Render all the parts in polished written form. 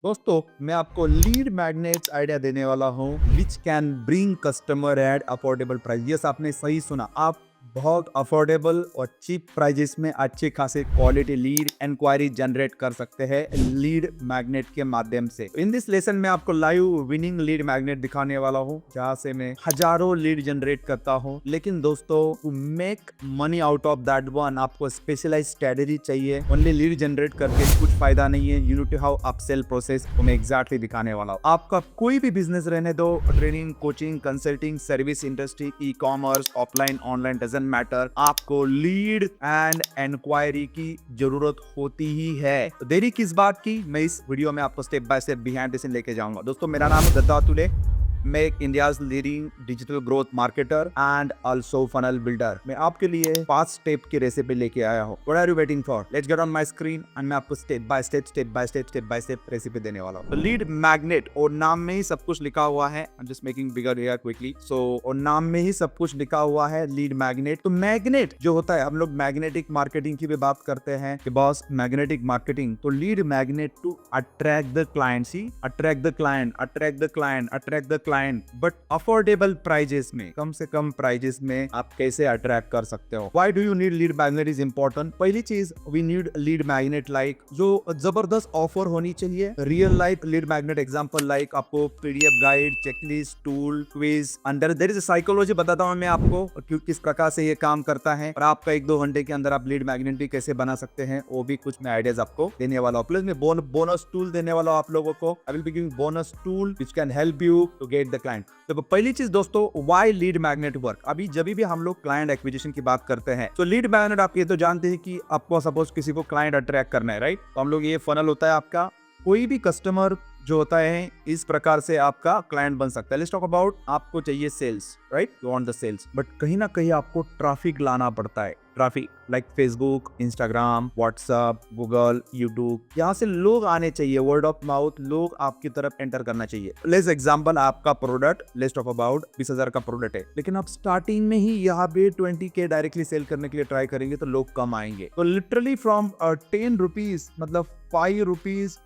दोस्तों मैं आपको लीड मैग्नेट्स आइडिया देने वाला हूँ which can bring customer at affordable price. Yes, आपने सही सुना। आप बहुत अफोर्डेबल और चीप प्राइजेस में अच्छे खासे क्वालिटी लीड इंक्वायरी जनरेट कर सकते हैं लीड मैग्नेट के माध्यम से। इन दिस लेसन में आपको लाइव विनिंग लीड मैग्नेट दिखाने वाला हूँ जहाँ से मैं हजारों लीड जनरेट करता हूँ। लेकिन दोस्तों to make money out of that one आपको स्पेशलाइज स्ट्रेटेजी चाहिए। ओनली लीड जनरेट करके कुछ फायदा नहीं है। You need to have upsell process मैं एग्जैक्टली दिखाने वाला हूँ। आपका कोई भी बिजनेस रहने दो, training, coaching, consulting, service industry, e commerce, offline, online, doesn't matter, आपको लीड एंड इंक्वायरी की जरूरत होती ही है। तो देरी किस बात की, मैं इस वीडियो में आपको step by step behind the scene लेके जाऊंगा। दोस्तों मेरा नाम है दत्ता अतुले। मैं एक India's leading digital growth marketer and also funnel builder. मैं आपके लिए 5 स्टेप की रेसिपी लेके आया हूँ। What are you waiting for? Let's get on my screen and मैं आपको स्टेप बाय स्टेप रेसिपी देने वाला हूँ। लीड मैग्नेट और नाम में ही सब कुछ लिखा हुआ है। I am just making bigger here quickly. So और नाम में ही सब कुछ लिखा हुआ है लीड मैग्नेट। तो मैग्नेट जो होता है, हम लोग मैग्नेटिक मार्केटिंग की भी बात करते हैं कि बॉस मैग्नेटिक मार्केटिंग, तो lead magnet to attract the client. See, attract the client, attract the client, attract the client, but affordable prices में, कम से कम प्राइजेस में आप कैसे अट्रैक्ट कर सकते हो। Why do you need lead magnet is important. पहली चीज, we need lead magnet like जो जबरदस्त ऑफर होनी चाहिए। Real life lead magnet example like आपको PDF guide, checklist, tool, quiz, under there is a psychology बताता हूं मैं आपको किस प्रकार से ये काम करता है और आपका 1-2 घंटे के अंदर आप लीड मैग्नेट भी कैसे बना सकते हैं, वो भी कुछ मैं आइडियाज आपको देने वाला हूं। प्लस मैं बोनस टूल देने वाला हूं आप लोगों को। I will be giving bonus tool which can help you to get the client. तो पहली चीज दोस्तों, व्हाई लीड मैग्नेट वर्क। अभी जब भी हम लोग क्लाइंट एक्विजिशन की बात करते हैं तो लीड मैग्नेट, आप ये तो जानते हैं कि आपको सपोज किसी को क्लाइंट अट्रैक्ट करना है, राइट। तो हम लोग, ये फनल होता है आपका। कोई भी कस्टमर जो होता है इस प्रकार से आपका क्लाइंट बन सकता है। लेट्स टॉक अबाउट, आपको चाहिए sales, right, you want the sales, but कहीं ना कहीं आपको ट्रैफिक लाना पड़ता है। Traffic like Facebook, Instagram, WhatsApp, Google, YouTube, यहाँ से लोग आने चाहिए। वर्ड ऑफ माउथ, लोग आपकी तरफ एंटर करना चाहिए। लेट्स एग्जांपल, आपका प्रोडक्ट, लेट्स टॉक अबाउट 20,000 का प्रोडक्ट है, लेकिन आप स्टार्टिंग में ही यहाँ पे 20K डायरेक्टली सेल करने के लिए ट्राई करेंगे तो लोग कम आएंगे। तो लिटरली फ्रॉम 10 रुपीज, मतलब 5 रुपीज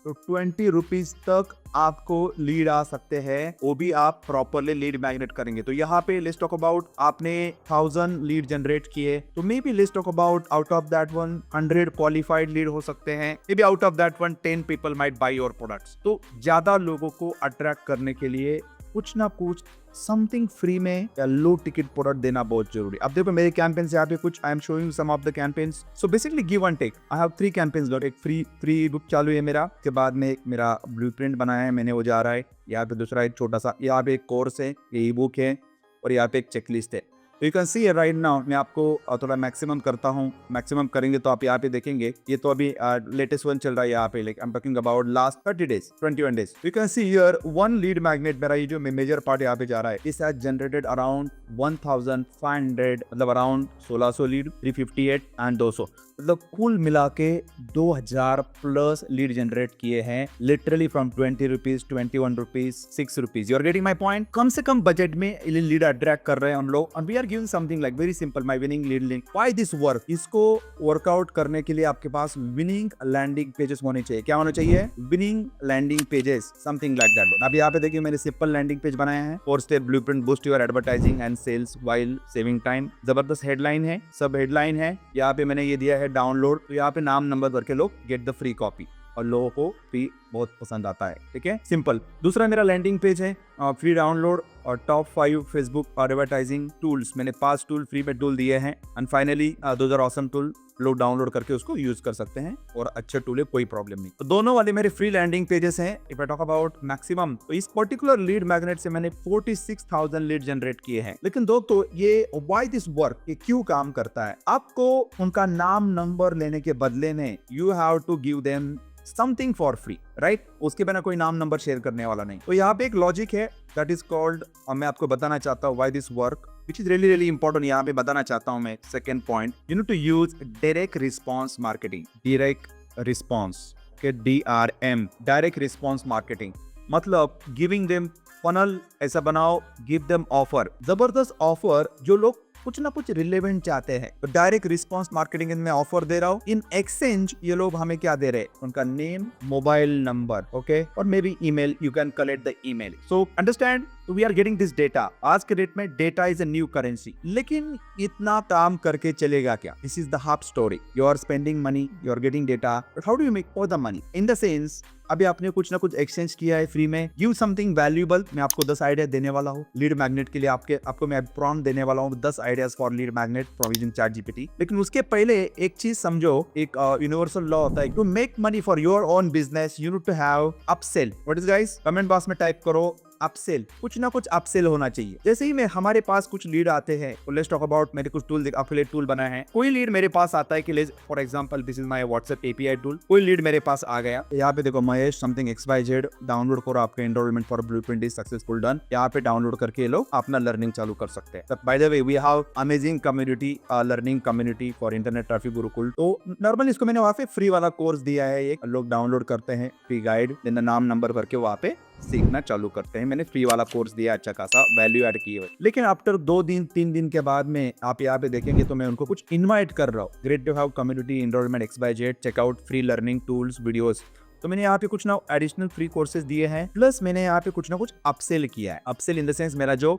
तो 20 रुपीज तक आपको लीड आ सकते हैं, वो भी आप प्रॉपरली लीड मैग्नेट करेंगे। तो यहाँ पे लेट्स टॉक अबाउट, आपने 1000 लीड जनरेट किए, तो may be let's talk about out of that one 100 qualified lead हो सकते हैं। May be out of that one 10 people might by your products. तो ज्यादा लोगों को अट्रैक्ट करने के लिए कुछ ना कुछ समथिंग फ्री में या लो टिकट प्रोडक्ट देना बहुत जरूरी। अब देखो मेरे कैंपेन्स यहाँ पे कुछ, I am showing some of the campaigns. So basically give and take. I have 3 campaigns. एक फ्री बुक चालू है मेरा, के बाद में एक मेरा ब्लूप्रिंट बनाया है मैंने, वो जा रहा है। यहाँ पे दूसरा एक छोटा सा, यहाँ पे एक कोर्स है, ये ई बुक है, और यहाँ पे एक चेकलिस्ट है। You can see right now, मैं आपको थोड़ा मैक्सिमम करता हूँ। मैक्सिमम करेंगे तो आप यहाँ पे देखेंगे, ये तो अभी लेटेस्ट वन चल रहा है यहाँ पे, like I am talking about last 30 days, 21 days. You can see here one lead magnet, मेरा ये जो मेजर पार्ट यहाँ पे जा रहा है, दिस हैज जनरेटेड अराउंड 1500, मतलब अराउंड 1600 लीड, 358 एंड 200, मतलब कुल मिला के 2000 प्लस लीड जनरेट किए हैं, literally from 20 rupees, 21 rupees, 6 rupees. You are getting my point. कम से कम बजट में लीड अट्रैक्ट कर रहे हैं हम लोग, और we are giving something like very simple, my winning lead link. Why this work? इसको वर्कआउट करने के लिए आपके पास विनिंग लैंडिंग पेजेस होने चाहिए। क्या होना चाहिए? Winning landing pages, something like that. अब यहाँ पे देखिए मैंने सिंपल लैंडिंग पेज बनाया है। 4 step blueprint, boost your advertising and sales while saving time. जबरदस्त हेडलाइन है, सब हेडलाइन है। यहाँ पे मैंने ये दिया है डाउनलोड, तो यहाँ पे नाम नंबर भर के लोग गेट द फ्री कॉपी, और लोगों को फ्री बहुत पसंद आता है। ठीक है, सिंपल। दूसरा मेरा लैंडिंग पेज है, फ्री डाउनलोड और टॉप 5 फेसबुक एडवर्टाइजिंग टूल्स। मैंने 5 टूल फ्री में टूल दिए हैं, and finally those are awesome tool, लोग डाउनलोड करके उसको यूज कर सकते हैं, और अच्छे टूल है, कोई प्रॉब्लम नहीं। तो दोनों वाले मेरे फ्री लैंडिंग पेजेस हैं। If I talk about maximum, तो इस पर्टिकुलर लीड मैग्नेट से मैंने 46,000 लीड जनरेट किए हैं। लेकिन दोस्तों ये व्हाई दिस वर्क, ये क्यों काम करता है? आपको उनका नाम नंबर लेने के बदले में you have to give them something for free, right. उसके बिना कोई नाम नंबर शेयर करने वाला नहीं। तो यहाँ पे एक लॉजिक है दैट इज कॉल्ड, मैं आपको बताना चाहता हूँ why this work, which is really important। यहाँ पे बताना चाहता हूँ मैं second point, you need to use direct response marketing. Direct response के DRM, डायरेक्ट रिस्पॉन्स मार्केटिंग, मतलब गिविंग देम फनल ऐसा बनाओ, गिव देम ऑफर, जबरदस्त ऑफर जो लोग कुछ ना कुछ रिलेवेंट चाहते हैं, तो डायरेक्ट रिस्पॉन्स मार्केटिंग में ऑफर दे रहा हूँ। इन एक्सचेंज ये लोग हमें क्या दे रहे हैं, उनका नेम, मोबाइल नंबर, ओके, और maybe email, you can collect the email. So understand, we are getting this data. आज के डेट में data is a new currency. लेकिन इतना काम करके चलेगा क्या? This is the half story. You are spending money, you are getting data, but how do you make all the money? In the sense, अभी आपने कुछ ना कुछ एक्सचेंज किया है फ्री में, गिव समथिंग वैल्यूएबल। मैं आपको 10 आइडिया देने वाला हूँ लीड मैग्नेट के लिए। आपको मैं प्रॉम्प्ट देने वाला हूँ 10 ideas for lead magnet from using ChatGPT। लेकिन उसके पहले एक चीज समझो, एक यूनिवर्सल लॉ होता है, to make money for your own business you need to have upsell. What is guys? Comment box में टाइप करो अपसेल। कुछ ना कुछ अपसेल होना चाहिए। जैसे ही मैं हमारे पास कुछ लीड आते हैं, लेट्स टॉक अबाउट, मैंने कुछ टूल एफिलिएट टूल बनाए हैं। कोई लीड मेरे पास आता है कि for example this is my WhatsApp API tool. कोई लीड मेरे पास आ गया, यहाँ पे देखो महेश समथिंग XYZ डाउनलोड करो, आपका enrolment for blueprint is successful done. यहाँ पे डाउनलोड करके लोग अपना लर्निंग चालू कर सकते हैं। By the way we have amazing community, learning community for internet traffic Gurukul. तो नॉर्मली इसको मैंने वहाँ पे फ्री वाला कोर्स दिया है, एक लोग डाउनलोड करते हैं, फ्री गाइड, देन नाम नंबर भर के वहाँ पे सीखना चालू करते हैं। मैंने फ्री वाला कोर्स दिया, अच्छा खासा वैल्यू ऐड किए हुए। लेकिन आफ्टर 2 दिन 3 दिन के बाद में आप यहाँ पे देखेंगे तो मैं उनको कुछ इनवाइट कर रहा हूँ, great to have community enrolment XYZ, checkout free learning tools videos. तो मैंने यहाँ पे कुछ ना एडिशनल फ्री कोर्सेज दिए हैं, प्लस मैंने यहाँ पे कुछ ना कुछ अपसेल किया है। अपसेल इन द सेंस, मेरा जो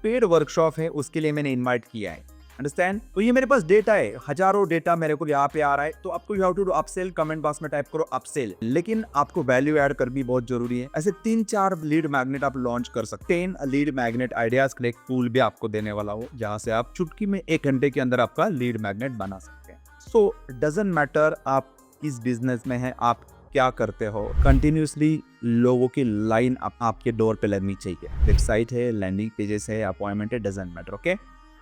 पेड वर्कशॉप है उसके लिए मैंने इन्वाइट किया है। अंडरस्टैंड? तो ये मेरे पास डेटा है, हजारों डेटा मेरे को यहाँ पे आ रहा है। तो आपको you have to do upsell. Comment box में टाइप करो अपसेल। लेकिन आपको वैल्यू ऐड कर भी बहुत जरूरी है। ऐसे 3-4 लीड मैग्नेट आप लॉन्च कर सकते हैं। 10 लीड मैग्नेट आइडियाज का एक टूल भी आपको देने वाला हो, जहां से आप चुटकी में 1 घंटे के अंदर आपका लीड मैग्नेट बना सकते हैं। सो डजंट मैटर आप किस बिजनेस में है, आप क्या करते हो, कंटिन्यूसली लोगों की लाइन आपके डोर पे लगनी चाहिए। वेबसाइट है, लैंडिंग पेजेस है, अपॉइंटमेंट है, डजंट मैटर। ओके,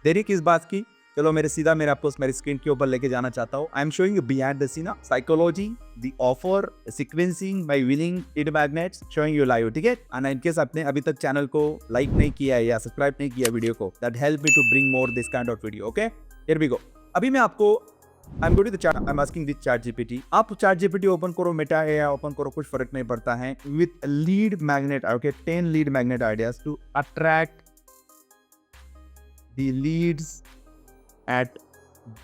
देरी किस बात की? चलो मेरे आपको मेरी स्क्रीन के ऊपर लेके जाना चाहता हूँ। I am showing you behind the scene, psychology, the offer, sequencing by winning lead magnets, showing you live. ठीक है? एंड इन केस आपने अभी तक चैनल को लाइक नहीं किया है या सब्सक्राइब नहीं किया वीडियो को, that help me to bring more this kind of video. Okay, here we go. अभी मैं आपको I'm going to the chat. I'm asking this ChatGPT. आप ChatGPT ओपन करो, मेटा AI ओपन करो, कुछ फर्क नहीं पड़ता है। With lead magnet, okay, 10 lead magnet ideas to attract the leads at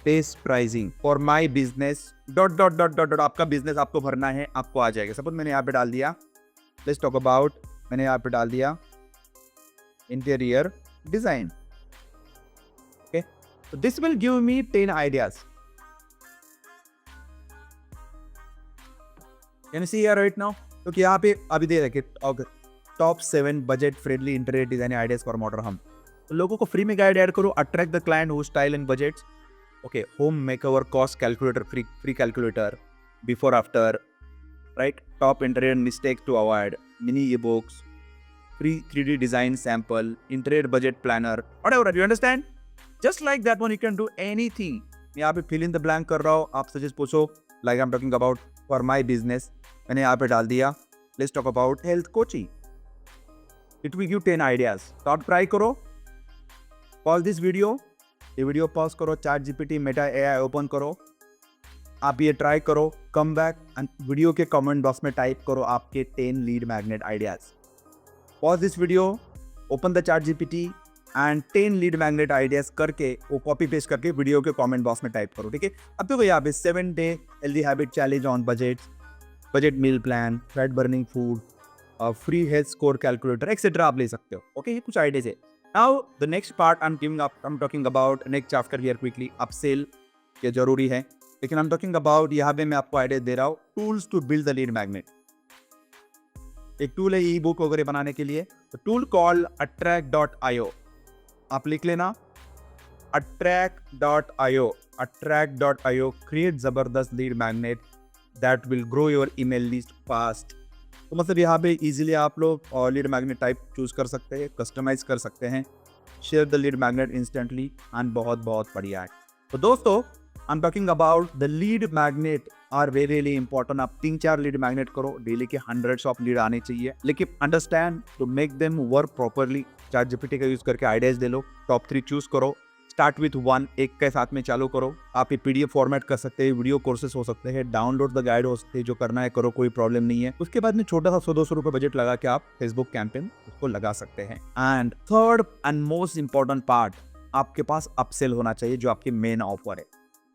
best pricing for my business. Dot आपका business आपको भरना है, आपको आ जाएगा। सपोज मैंने यहाँ पे डाल दिया, लेट्स टॉक अबाउट, मैंने यहाँ पे डाल दिया इंटीरियर डिजाइन। ओके, तो this will give me 10 ideas. Can you see here right now? तो यहाँ पे अभी दे रखे top 7 budget friendly interior design ideas for modern home. तो लोगों को फ्री में गाइड ऐड करो, attract the client who style and budgets. Okay, home makeover cost calculator, free calculator, before after, right? Top interior mistakes to avoid, mini e books, free 3D design sample, interior budget planner, whatever. You understand? Just like that one you can do anything. यहाँ पे fill in the blank कर रहा हूँ, आप suggest पूछो, like I am talking about for my business. मैंने यहाँ पे डाल दिया, let's talk about health coaching, it will give 10 ideas. तो आप ट्राई करो, पॉज दिस वीडियो, ये वीडियो पॉज करो, ChatGPT मेटा AI ओपन करो, आप ये ट्राई करो, कम बैक एंड वीडियो के कमेंट बॉक्स में टाइप करो आपके 10 lead magnet ideas. Pause this video, open the ChatGPT and 10 lead magnet ideas करके वो कॉपी पेस्ट करके वीडियो के कमेंट बॉक्स में टाइप करो। ठीक है? अब देखो यहाँ पे 7 day healthy habit challenge on budget meal plan, fat burning food, free health score calculator etcetera आप ले सकते हो। ओके, ये कुछ आइडियाज है। Now the next part I am talking about next chapter here quickly, upsell ये जरूरी है, लेकिन आई एम टॉकिंग अबाउट यहाँ पे मैं आपको आइडिया दे रहा हूँ tools to build the lead magnet. एक टूल है ई बुक वगैरह बनाने के लिए, तो टूल कॉल attract.io, आप लिख लेना attract.io, क्रिएट जबरदस्त lead magnet that will grow your email list fast. तो मतलब यहाँ पे इजीली आप लोग लीड मैग्नेट टाइप चूज कर सकते हैं, कस्टमाइज कर सकते हैं, share the lead magnet instantly and बहुत बढ़िया है। तो दोस्तों, I am talking about the lead magnet are very important. आप 3-4 लीड मैग्नेट करो, डेली के 100 ऑफ लीड आने चाहिए, लेकिन understand to make them work properly ChatGPT का यूज करके आइडियाज दे लो, टॉप 3 चूज करो, स्टार्ट विथ 1, एक के साथ में चालू करो। आप ये PDF फॉर्मेट कर सकते हैं, वीडियो कोर्सेस हो सकते हैं, डाउनलोड द गाइड हो सकते हैं, जो करना है करो, कोई प्रॉब्लम नहीं है। उसके बाद में छोटा सा 100-200 रुपए बजट लगा के आप फेसबुक कैंपेन उसको लगा सकते हैं। And third and most important part, आपके पास अपसेल होना चाहिए जो आपकी मेन ऑफर है,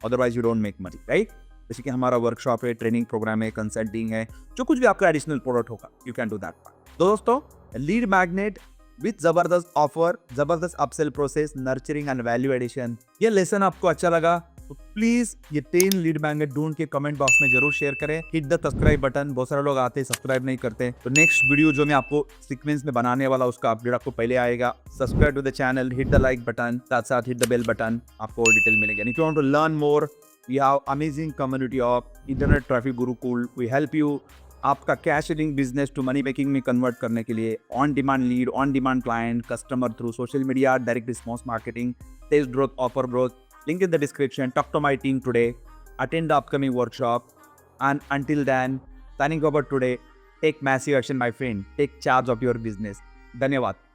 otherwise you don't make money, right? जैसे कि हमारा वर्कशॉप है, ट्रेनिंग प्रोग्राम है, कंसल्टिंग है, जो कुछ भी आपका एडिशनल प्रोडक्ट होगा, you can do that part. दोस्तों, लीड मैग्नेट विथ जबरदस्त ऑफर, जबरदस्त upsell process, nurturing and value addition, ये लेसन आपको अच्छा लगा तो प्लीज ये 10 लीड मैग्नेट ढूंढ के कमेंट बॉक्स में जरूर शेयर करें। हिट द सब्सक्राइब बटन, बहुत सारे लोग आते हैं सब्सक्राइब नहीं करते, तो नेक्स्ट वीडियो जो मैं आपको सीक्वेंस में बनाने वाला उसका अपडेट आपको पहले आएगा। Subscribe to the channel, hit the like button, साथ साथ हिट द बेल बटन, आपको और डिटेल मिलेगा। If you want to learn more, we have amazing community of internet traffic Gurukul, we help you आपका cash selling business to money making में convert करने के लिए, on demand lead, on demand client, customer through social media, direct response marketing, sales growth, offer growth. Link in the description. Talk to my team today. Attend the upcoming workshop. And until then, signing over today. Take massive action, my friend. Take charge of your business. धन्यवाद.